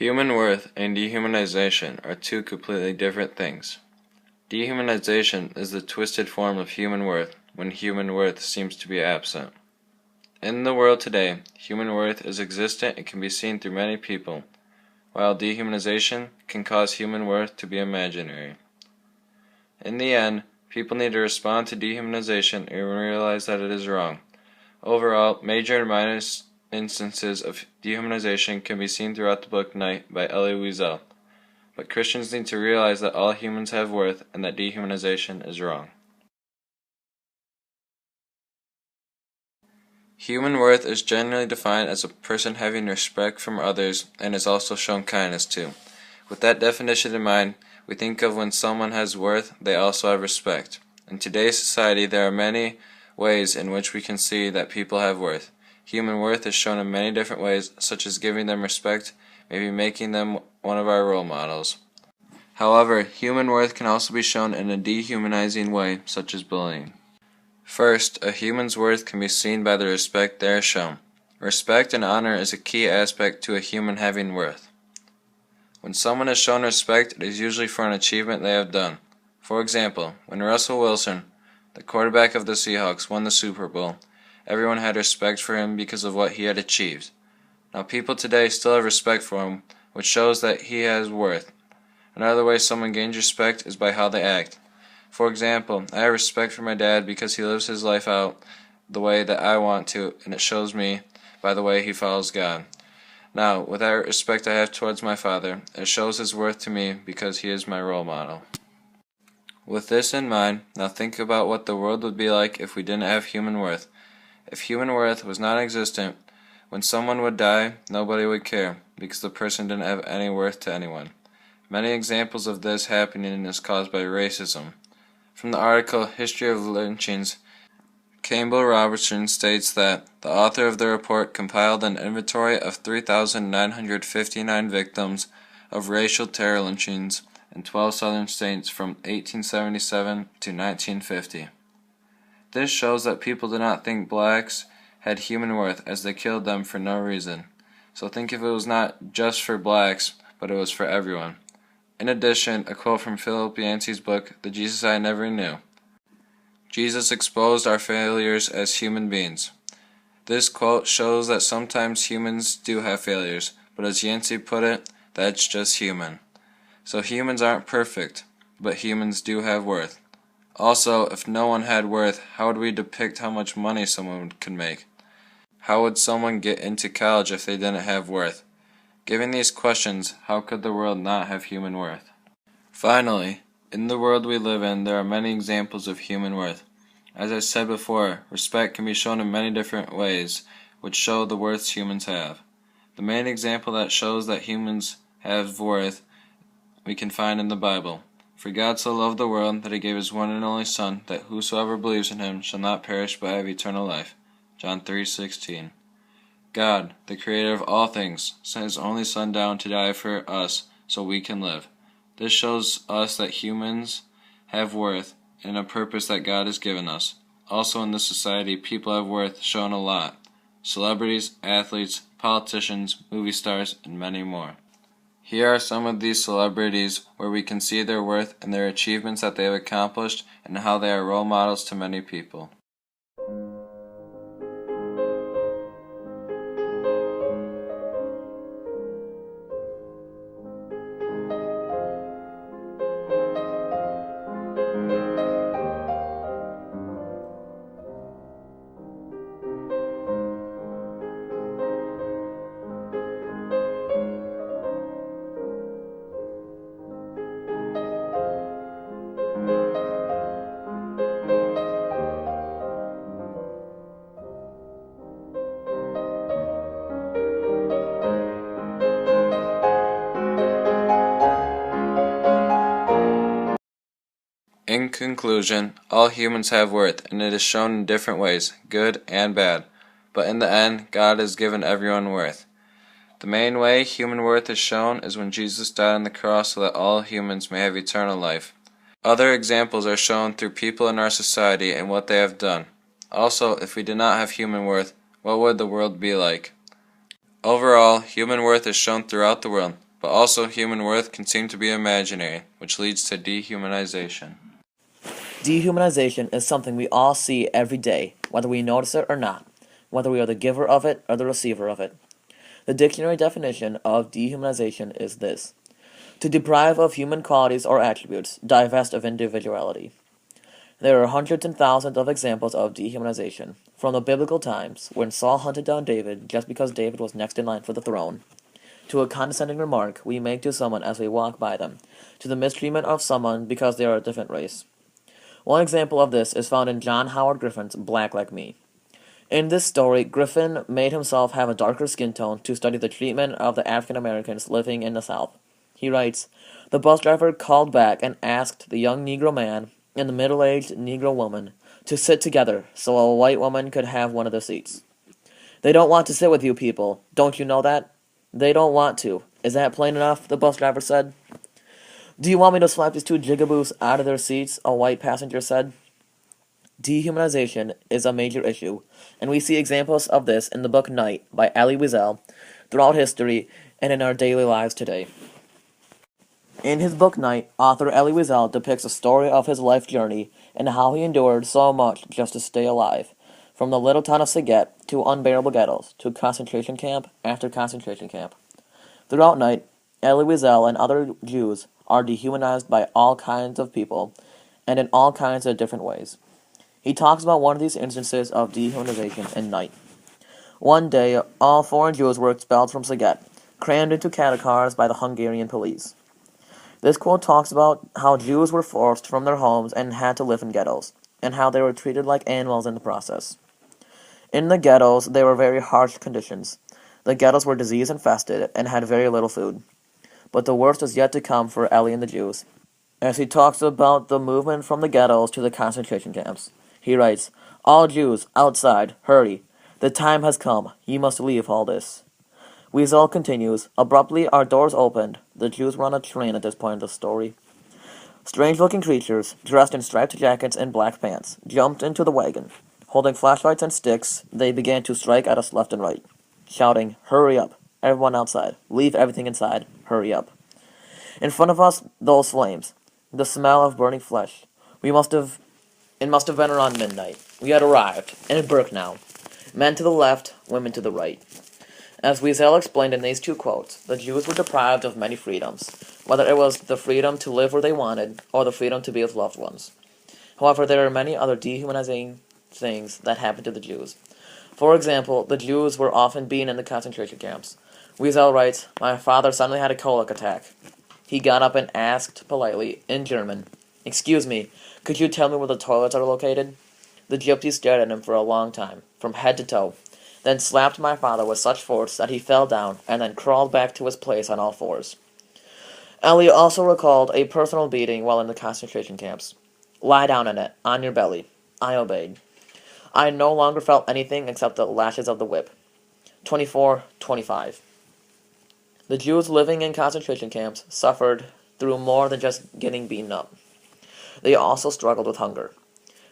Human worth and dehumanization are two completely different things. Dehumanization is the twisted form of human worth when human worth seems to be absent. In the world today, human worth is existent and can be seen through many people, while dehumanization can cause human worth to be imaginary. In the end, people need to respond to dehumanization and realize that it is wrong. Overall, major and minor instances of dehumanization can be seen throughout the book Night by Elie Wiesel, but Christians need to realize that all humans have worth and that dehumanization is wrong. Human worth is generally defined as a person having respect from others and is also shown kindness to. With that definition in mind, we think of when someone has worth, they also have respect. In today's society, there are many ways in which we can see that people have worth. Human worth is shown in many different ways, such as giving them respect, maybe making them one of our role models. However, human worth can also be shown in a dehumanizing way, such as bullying. First, a human's worth can be seen by the respect they are shown. Respect and honor is a key aspect to a human having worth. When someone is shown respect, it is usually for an achievement they have done. For example, when Russell Wilson, the quarterback of the Seahawks, won the Super Bowl, everyone had respect for him because of what he had achieved. Now people today still have respect for him, which shows that he has worth. Another way someone gains respect is by how they act. For example, I have respect for my dad because he lives his life out the way that I want to, and it shows me by the way he follows God. Now, with that respect I have towards my father, it shows his worth to me because he is my role model. With this in mind, now think about what the world would be like if we didn't have human worth. If human worth was non-existent, when someone would die, nobody would care, because the person didn't have any worth to anyone. Many examples of this happening is caused by racism. From the article History of Lynchings, Campbell Robertson states that the author of the report compiled an inventory of 3,959 victims of racial terror lynchings in 12 southern states from 1877 to 1950. This shows that people did not think blacks had human worth as they killed them for no reason. So think if it was not just for blacks, but it was for everyone. In addition, a quote from Philip Yancey's book, The Jesus I Never Knew. Jesus exposed our failures as human beings. This quote shows that sometimes humans do have failures, but as Yancey put it, that's just human. So humans aren't perfect, but humans do have worth. Also, if no one had worth, how would we depict how much money someone could make? How would someone get into college if they didn't have worth? Given these questions, how could the world not have human worth? Finally, in the world we live in, there are many examples of human worth. As I said before, respect can be shown in many different ways, which show the worths humans have. The main example that shows that humans have worth we can find in the Bible. For God so loved the world that he gave his one and only Son, that whosoever believes in him shall not perish but have eternal life. John 3:16. God, the creator of all things, sent his only Son down to die for us so we can live. This shows us that humans have worth and a purpose that God has given us. Also in this society, people have worth shown a lot. Celebrities, athletes, politicians, movie stars, and many more. Here are some of these celebrities where we can see their worth and their achievements that they have accomplished and how they are role models to many people. In conclusion, all humans have worth, and it is shown in different ways, good and bad. But in the end, God has given everyone worth. The main way human worth is shown is when Jesus died on the cross so that all humans may have eternal life. Other examples are shown through people in our society and what they have done. Also, if we did not have human worth, what would the world be like? Overall, human worth is shown throughout the world, but also human worth can seem to be imaginary, which leads to dehumanization. Dehumanization is something we all see every day, whether we notice it or not, whether we are the giver of it or the receiver of it. The dictionary definition of dehumanization is this: to deprive of human qualities or attributes, divest of individuality. There are hundreds and thousands of examples of dehumanization, from the biblical times, when Saul hunted down David just because David was next in line for the throne, to a condescending remark we make to someone as we walk by them, to the mistreatment of someone because they are a different race. One example of this is found in John Howard Griffin's Black Like Me. In this story, Griffin made himself have a darker skin tone to study the treatment of the African Americans living in the South. He writes, "The bus driver called back and asked the young Negro man and the middle-aged Negro woman to sit together so a white woman could have one of the seats. They don't want to sit with you people, don't you know that? They don't want to. Is that plain enough?" the bus driver said. "Do you want me to slap these two jigaboos out of their seats?" a white passenger said. Dehumanization is a major issue, and we see examples of this in the book Night by Elie Wiesel throughout history and in our daily lives today. In his book Night, author Elie Wiesel depicts a story of his life journey and how he endured so much just to stay alive, from the little town of Saget to unbearable ghettos to concentration camp after concentration camp. Throughout Night, Elie Wiesel and other Jews are dehumanized by all kinds of people and in all kinds of different ways. He talks about one of these instances of dehumanization in Night. One day, all foreign Jews were expelled from Saget, crammed into cattle cars by the Hungarian police. This quote talks about how Jews were forced from their homes and had to live in ghettos, and how they were treated like animals in the process. In the ghettos, there were very harsh conditions. The ghettos were disease-infested and had very little food. But the worst is yet to come for Elie and the Jews, as he talks about the movement from the ghettos to the concentration camps. He writes, "All Jews, outside, hurry. The time has come. You must leave all this." Wiesel continues, "Abruptly our doors opened." The Jews were on a train at this point in the story. Strange-looking creatures, dressed in striped jackets and black pants, jumped into the wagon. Holding flashlights and sticks, they began to strike at us left and right, shouting, "Hurry up. Everyone outside. Leave everything inside. Hurry up." In front of us, those flames. The smell of burning flesh. It must have been around midnight. We had arrived, in Birkenau. Men to the left, women to the right. As Wiesel explained in these two quotes, the Jews were deprived of many freedoms, whether it was the freedom to live where they wanted, or the freedom to be with loved ones. However, there are many other dehumanizing things that happened to the Jews. For example, the Jews were often beaten in the concentration camps. Wiesel writes, "My father suddenly had a colic attack. He got up and asked politely, in German, 'Excuse me, could you tell me where the toilets are located?' The gypsies stared at him for a long time, from head to toe, then slapped my father with such force that he fell down and then crawled back to his place on all fours." Elie also recalled a personal beating while in the concentration camps. "Lie down in it, on your belly." I obeyed. I no longer felt anything except the lashes of the whip. 24-25. The Jews living in concentration camps suffered through more than just getting beaten up. They also struggled with hunger.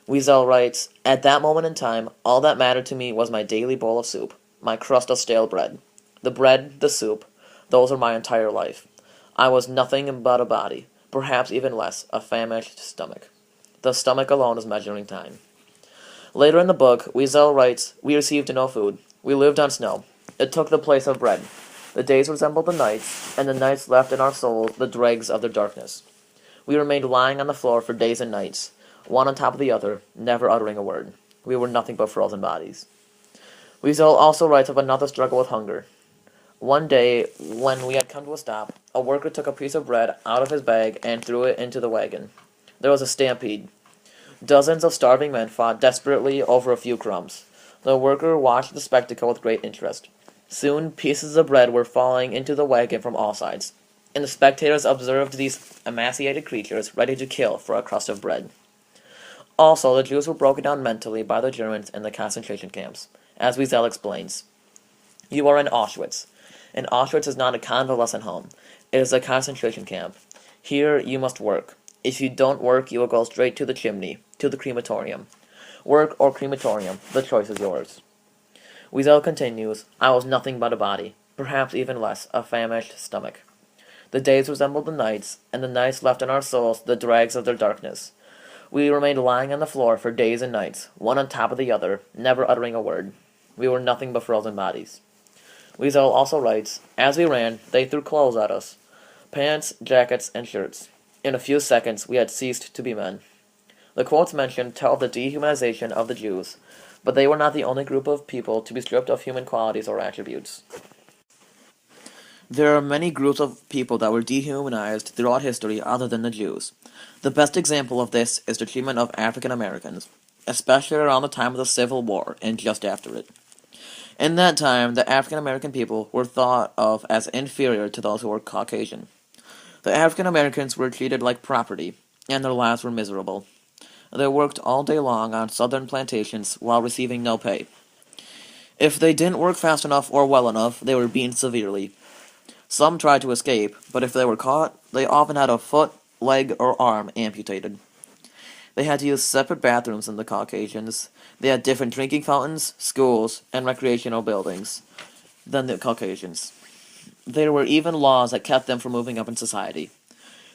Wiesel writes, "At that moment in time, all that mattered to me was my daily bowl of soup, my crust of stale bread. The bread, the soup, those were my entire life. I was nothing but a body, perhaps even less, a famished stomach. The stomach alone is measuring time." Later in the book, Wiesel writes, "We received no food. We lived on snow. It took the place of bread. The days resembled the nights, and the nights left in our souls the dregs of their darkness. We remained lying on the floor for days and nights, one on top of the other, never uttering a word. We were nothing but frozen bodies." Wiesel also writes of another struggle with hunger. "One day, when we had come to a stop, a worker took a piece of bread out of his bag and threw it into the wagon. There was a stampede. Dozens of starving men fought desperately over a few crumbs. The worker watched the spectacle with great interest. Soon, pieces of bread were falling into the wagon from all sides, and the spectators observed these emaciated creatures ready to kill for a crust of bread." Also, the Jews were broken down mentally by the Germans in the concentration camps, as Wiesel explains. "You are in Auschwitz. And Auschwitz is not a convalescent home. It is a concentration camp. Here you must work. If you don't work, you will go straight to the chimney, to the crematorium. Work or crematorium, the choice is yours." Wiesel continues, "I was nothing but a body, perhaps even less, a famished stomach. The days resembled the nights, and the nights left in our souls the dregs of their darkness. We remained lying on the floor for days and nights, one on top of the other, never uttering a word. We were nothing but frozen bodies. Weasel also writes, as we ran, they threw clothes at us. Pants, jackets, and shirts. In a few seconds, we had ceased to be men. The quotes mentioned tell of the dehumanization of the Jews, but they were not the only group of people to be stripped of human qualities or attributes. There are many groups of people that were dehumanized throughout history other than the Jews. The best example of this is the treatment of African Americans, especially around the time of the Civil War and just after it. In that time, the African American people were thought of as inferior to those who were Caucasian. The African Americans were treated like property, and their lives were miserable. They worked all day long on southern plantations while receiving no pay. If they didn't work fast enough or well enough, they were beaten severely. Some tried to escape, but if they were caught, they often had a foot, leg, or arm amputated. They had to use separate bathrooms than the Caucasians. They had different drinking fountains, schools, and recreational buildings than the Caucasians. There were even laws that kept them from moving up in society.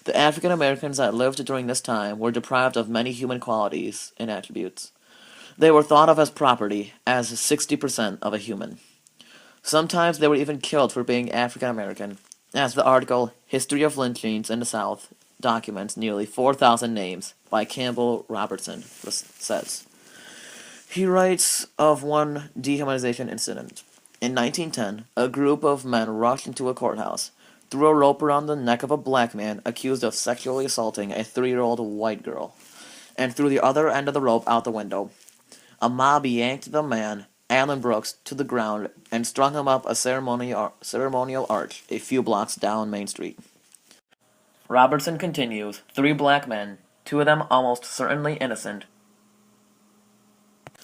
The African Americans that lived during this time were deprived of many human qualities and attributes. They were thought of as property, as 60% of a human. Sometimes they were even killed for being African American, as the article History of Lynchings in the South documents nearly 4,000 names by Campbell Robertson says. He writes of one dehumanization incident. In 1910, a group of men rushed into a courthouse, threw a rope around the neck of a black man accused of sexually assaulting a 3-year-old white girl, and threw the other end of the rope out the window. A mob yanked the man, Alan Brooks, to the ground and strung him up a ceremonial arch a few blocks down Main Street. Robertson continues, 3 black men, 2 of them almost certainly innocent,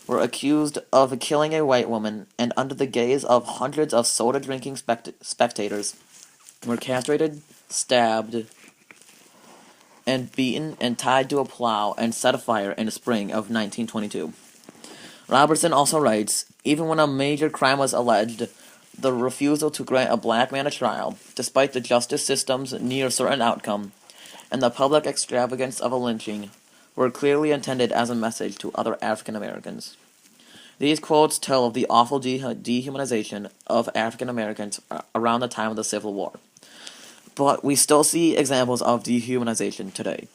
were accused of killing a white woman, and under the gaze of hundreds of soda-drinking spectators, were castrated, stabbed, and beaten and tied to a plow and set afire in the spring of 1922. Robertson also writes, even when a major crime was alleged, the refusal to grant a black man a trial, despite the justice system's near certain outcome, and the public extravagance of a lynching, were clearly intended as a message to other African Americans. These quotes tell of the awful dehumanization of African Americans around the time of the Civil War. But we still see examples of dehumanization today.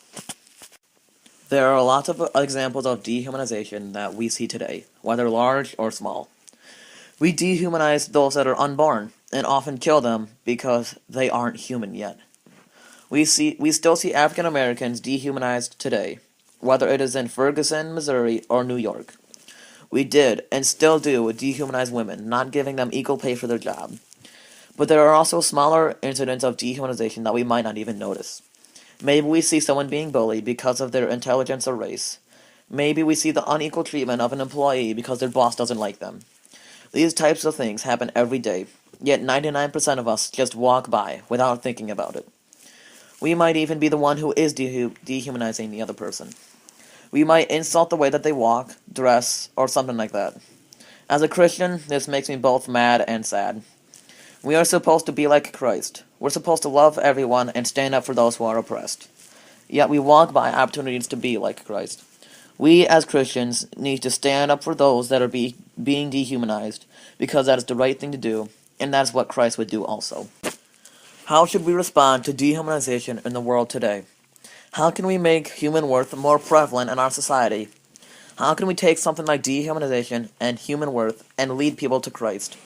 There are lots of examples of dehumanization that we see today, whether large or small. We dehumanize those that are unborn, and often kill them because they aren't human yet. We still see African Americans dehumanized today, whether it is in Ferguson, Missouri, or New York. We did, and still do, dehumanize women, not giving them equal pay for their job. But there are also smaller incidents of dehumanization that we might not even notice. Maybe we see someone being bullied because of their intelligence or race. Maybe we see the unequal treatment of an employee because their boss doesn't like them. These types of things happen every day, yet 99% of us just walk by without thinking about it. We might even be the one who is dehumanizing the other person. We might insult the way that they walk, dress, or something like that. As a Christian, this makes me both mad and sad. We are supposed to be like Christ. We're supposed to love everyone and stand up for those who are oppressed. Yet we walk by opportunities to be like Christ. We, as Christians, need to stand up for those that are being dehumanized, because that is the right thing to do, and that is what Christ would do also. How should we respond to dehumanization in the world today? How can we make human worth more prevalent in our society? How can we take something like dehumanization and human worth and lead people to Christ?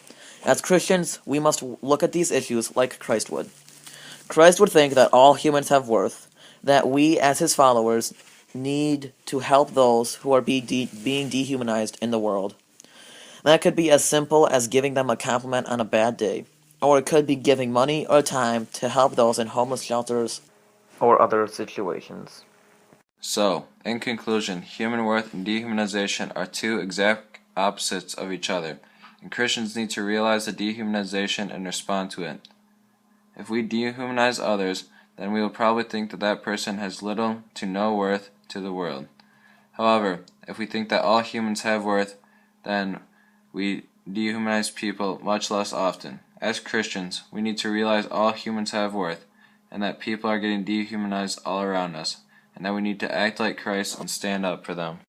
As Christians, we must look at these issues like Christ would. Christ would think that all humans have worth, that we, as his followers, need to help those who are being dehumanized in the world. That could be as simple as giving them a compliment on a bad day, or it could be giving money or time to help those in homeless shelters or other situations. So, in conclusion, human worth and dehumanization are 2 exact opposites of each other, and Christians need to realize the dehumanization and respond to it. If we dehumanize others, then we will probably think that that person has little to no worth to the world. However, if we think that all humans have worth, then we dehumanize people much less often. As Christians, we need to realize all humans have worth, and that people are getting dehumanized all around us, and that we need to act like Christ and stand up for them.